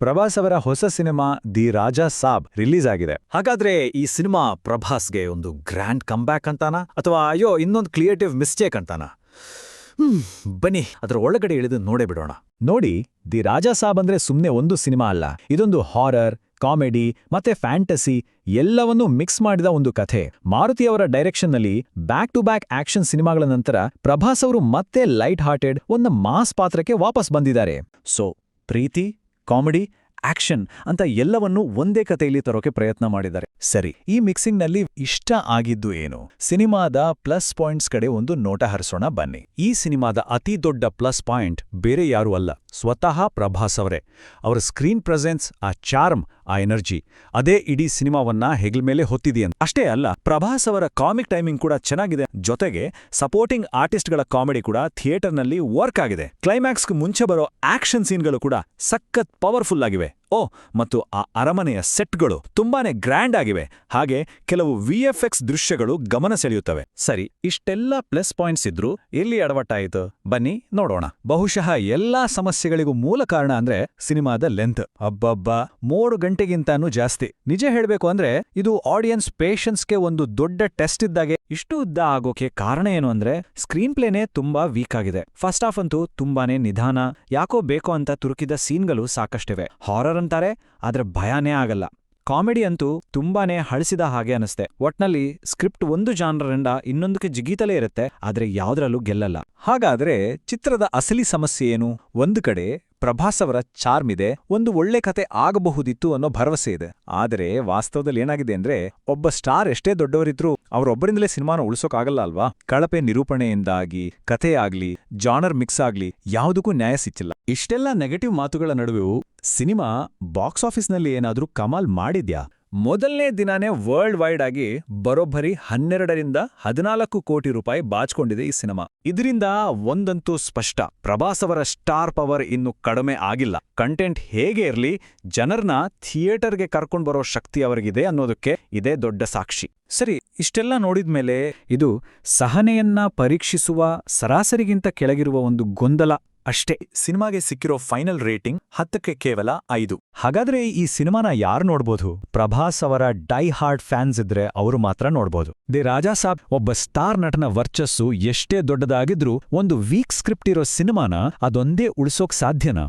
ಪ್ರಭಾಸ್ ಅವರ ಹೊಸ cinema the Raja Saab release ಆಗಿದೆ. ಹಾಗಾದ್ರೆ ಈ ಸಿನಿಮಾ ಪ್ರಭಾಸ್ಗೆ ಒಂದು ಗ್ರ್ಯಾಂಡ್ ಕಂಬ್ಯಾಕ್ ಅಂತಾನ ಅಥವಾ ಅಯ್ಯೋ ಇನ್ನೊಂದು ಕ್ರಿಯೇಟಿವ್ ಮಿಸ್ಟೇಕ್ ಅಂತಾನ? ಬನ್ನಿ ಅದರ ಒಳಗಡೆ ಇಳಿದು ನೋಡೇ ಬಿಡೋಣ. ನೋಡಿ, ದಿ ರಾಜಾ ಸಾಬ್ ಅಂದ್ರೆ ಸುಮ್ನೆ ಒಂದು ಸಿನಿಮಾ ಅಲ್ಲ. ಇದೊಂದು ಹಾರರ್, ಕಾಮಿಡಿ ಮತ್ತೆ ಫ್ಯಾಂಟಸಿ ಎಲ್ಲವನ್ನೂ ಮಿಕ್ಸ್ ಮಾಡಿದ ಒಂದು ಕಥೆ. ಮಾರುತಿಯವರ ಡೈರೆಕ್ಷನ್ನಲ್ಲಿ ಬ್ಯಾಕ್ ಟು ಬ್ಯಾಕ್ ಆಕ್ಷನ್ ಸಿನಿಮಾಗಳ ನಂತರ ಪ್ರಭಾಸ್ ಅವರು ಮತ್ತೆ ಲೈಟ್ ಹಾರ್ಟೆಡ್ ಒಂದು ಮಾಸ್ ಪಾತ್ರಕ್ಕೆ ವಾಪಸ್ ಬಂದಿದ್ದಾರೆ. ಸೊ ಪ್ರೀತಿ, ಕಾಮಿಡಿ, ಆಕ್ಷನ್ ಅಂತ ಎಲ್ಲವನ್ನೂ ಒಂದೇ ಕಥೆಯಲ್ಲಿ ತರೋಕೆ ಪ್ರಯತ್ನ ಮಾಡಿದ್ದಾರೆ. ಸರಿ, ಈ ಮಿಕ್ಸಿಂಗ್ನಲ್ಲಿ ಇಷ್ಟ ಆಗಿದ್ದು ಏನು? ಸಿನಿಮಾದ ಪ್ಲಸ್ ಪಾಯಿಂಟ್ಸ್ ಕಡೆ ಒಂದು ನೋಟ ಹರಿಸೋಣ ಬನ್ನಿ. ಈ ಸಿನಿಮಾದ ಅತಿ ದೊಡ್ಡ ಪ್ಲಸ್ ಪಾಯಿಂಟ್ ಬೇರೆ ಯಾರೂ ಅಲ್ಲ, ಸ್ವತಃ ಪ್ರಭಾಸ್ ಅವರೇ. ಅವರ ಸ್ಕ್ರೀನ್ ಪ್ರೆಸೆನ್ಸ್, ಆ ಚಾರ್ಮ್, ಆ ಎನರ್ಜಿ, ಅದೇ ಇಡೀ ಸಿನಿಮಾವನ್ನ ಹೆಗಲ್ಮೇಲೆ ಹೊತ್ತಿದೆಯಂತ. ಅಷ್ಟೇ ಅಲ್ಲ, ಪ್ರಭಾಸ್ ಅವರ ಕಾಮಿಕ್ ಟೈಮಿಂಗ್ ಕೂಡ ಚೆನ್ನಾಗಿದೆ. ಜೊತೆಗೆ ಸಪೋರ್ಟಿಂಗ್ ಆರ್ಟಿಸ್ಟ್ಗಳ ಕಾಮಿಡಿ ಕೂಡ ಥಿಯೇಟರ್ನಲ್ಲಿ ವರ್ಕ್ ಆಗಿದೆ. ಕ್ಲೈಮ್ಯಾಕ್ಸ್ಗೆ ಮುಂಚೆ ಬರೋ ಆಕ್ಷನ್ ಸೀನ್ಗಳು ಕೂಡ ಸಖತ್ ಪವರ್ಫುಲ್ ಆಗಿವೆ. ಮತ್ತು ಆ ಅರಮನೆಯ ಸೆಟ್ಗಳು ತುಂಬಾನೇ ಗ್ರ್ಯಾಂಡ್ ಆಗಿವೆ. ಹಾಗೆ ಕೆಲವು ವಿಎಫ್ಎಕ್ಸ್ ದೃಶ್ಯಗಳು ಗಮನ ಸೆಳೆಯುತ್ತವೆ. ಸರಿ, ಇಷ್ಟೆಲ್ಲ ಪ್ಲಸ್ ಪಾಯಿಂಟ್ಸ್ ಇದ್ರೂ ಎಲ್ಲಿ ಅಡವಟ್ಟಾಯಿತು? ಬನ್ನಿ ನೋಡೋಣ. ಬಹುಶಃ ಎಲ್ಲಾ ಸಮಸ್ಯೆಗಳಿಗೂ ಮೂಲ ಕಾರಣ ಅಂದ್ರೆ ಸಿನಿಮಾದ ಲೆಂತ್. ಅಬ್ಬಬ್ಬಾ, 3 ಗಂಟೆಗಿಂತಾನೂ ಜಾಸ್ತಿ. ನಿಜ ಹೇಳ್ಬೇಕು ಅಂದ್ರೆ ಇದು ಆಡಿಯನ್ಸ್ ಪೇಷನ್ಸ್ಗೆ ಒಂದು ದೊಡ್ಡ ಟೆಸ್ಟ್ ಇದ್ದಾಗೆ. ಇಷ್ಟು ಉದ್ದ ಆಗೋಕೆ ಕಾರಣ ಏನು ಅಂದ್ರೆ ಸ್ಕ್ರೀನ್ ಪ್ಲೇನೇ ತುಂಬಾ ವೀಕ್ ಆಗಿದೆ. ಫಸ್ಟ್ ಹಾಫ್ ಅಂತೂ ತುಂಬಾನೇ ನಿಧಾನ, ಯಾಕೋ ಬೇಕೋ ಅಂತ ತುರುಕಿದ ಸೀನ್ಗಳು ಸಾಕಷ್ಟಿವೆ. ಹಾರರ್ ಅಂತಾರೆ, ಆದ್ರೆ ಭಯನೇ ಆಗಲ್ಲ. ಕಾಮಿಡಿ ಅಂತೂ ತುಂಬಾನೇ ಹಳಿಸಿದ ಹಾಗೆ ಅನಿಸ್ತೆ. ಒಟ್ನಲ್ಲಿ ಸ್ಕ್ರಿಪ್ಟ್ ಒಂದು ಜಾನರಿಂದ ಇನ್ನೊಂದಕ್ಕೆ ಜಿಗೀತಲೇ ಇರುತ್ತೆ, ಆದ್ರೆ ಯಾವ್ದ್ರಲ್ಲೂ ಗೆಲ್ಲಲ್ಲ. ಹಾಗಾದ್ರೆ ಚಿತ್ರದ ಅಸಲಿ ಸಮಸ್ಯೆ ಏನು? ಒಂದು ಕಡೆ ಪ್ರಭಾಸ್ ಅವರ ಚಾರ್ಮ್ ಇದೆ, ಒಂದು ಒಳ್ಳೆ ಕತೆ ಆಗಬಹುದಿತ್ತು ಅನ್ನೋ ಭರವಸೆ ಇದೆ. ಆದರೆ ವಾಸ್ತವದಲ್ಲಿ ಏನಾಗಿದೆ ಅಂದ್ರೆ, ಒಬ್ಬ ಸ್ಟಾರ್ ಎಷ್ಟೇ ದೊಡ್ಡವರಿದ್ರೂ ಅವರೊಬ್ಬರಿಂದಲೇ ಸಿನಿಮಾನ ಉಳಿಸೋಕಾಗಲ್ಲ ಅಲ್ವಾ? ಕಳಪೆ ನಿರೂಪಣೆಯಿಂದಾಗಿ, ಕಥೆ ಆಗ್ಲಿ, ಜಾನರ್ ಮಿಕ್ಸ್ ಆಗ್ಲಿ, ಯಾವುದಕ್ಕೂ ನ್ಯಾಯ ಸಿಕ್ಕಿಲ್ಲ. ಇಷ್ಟೆಲ್ಲ ನೆಗೆಟಿವ್ ಮಾತುಗಳ ನಡುವೆಯೂ ಸಿನಿಮಾ ಬಾಕ್ಸ್ ಆಫೀಸ್ನಲ್ಲಿ ಏನಾದ್ರೂ ಕಮಾಲ್ ಮಾಡಿದ್ಯಾ? ಮೊದಲನೇ ದಿನಾನೇ ವರ್ಲ್ಡ್ ವೈಡ್ ಆಗಿ ಬರೋಬ್ಬರಿ 12ರಿಂದ 14 ಕೋಟಿ ರೂಪಾಯಿ ಬಾಚ್ಕೊಂಡಿದೆ ಈ ಸಿನಿಮಾ. ಇದರಿಂದ ಒಂದಂತೂ ಸ್ಪಷ್ಟ, ಪ್ರಭಾಸ್ ಅವರ ಸ್ಟಾರ್ ಪವರ್ ಇನ್ನು ಕಡಿಮೆ ಆಗಿಲ್ಲ. ಕಂಟೆಂಟ್ ಹೇಗೆ ಇರ್ಲಿ, ಜನರನ್ನ ಥಿಯೇಟರ್ಗೆ ಕರ್ಕೊಂಡು ಬರೋ ಶಕ್ತಿ ಅವರಿಗಿದೆ ಅನ್ನೋದಕ್ಕೆ ಇದೇ ದೊಡ್ಡ ಸಾಕ್ಷಿ. ಸರಿ, ಇಷ್ಟೆಲ್ಲ ನೋಡಿದ್ಮೇಲೆ ಇದು ಸಹನೆಯನ್ನ ಪರೀಕ್ಷಿಸುವ ಸರಾಸರಿಗಿಂತ ಕೆಳಗಿರುವ ಒಂದು ಗೊಂದಲ ಅಷ್ಟೇ. ಸಿನಿಮಾಗೆ ಸಿಕ್ಕಿರೋ ಫೈನಲ್ ರೇಟಿಂಗ್ 10ಕ್ಕೆ ಕೇವಲ 5. ಹಾಗಾದ್ರೆ ಈ ಸಿನಿಮಾನ ಯಾರು ನೋಡ್ಬೋದು? ಪ್ರಭಾಸ್ ಅವರ ಡೈ ಹಾರ್ಡ್ ಫ್ಯಾನ್ಸ್ ಇದ್ರೆ ಅವರು ಮಾತ್ರ ನೋಡ್ಬೋದು. ದಿ ರಾಜಾ ಸಾಬ್ ಒಬ್ಬ ಸ್ಟಾರ್ ನಟನ ವರ್ಚಸ್ಸು ಎಷ್ಟೇ ದೊಡ್ಡದಾಗಿದ್ರೂ ಒಂದು ವೀಕ್ ಸ್ಕ್ರಿಪ್ಟ್ ಇರೋ ಸಿನಿಮಾನ ಅದೊಂದೇ ಉಳಿಸೋಕ್ ಸಾಧ್ಯನಾ?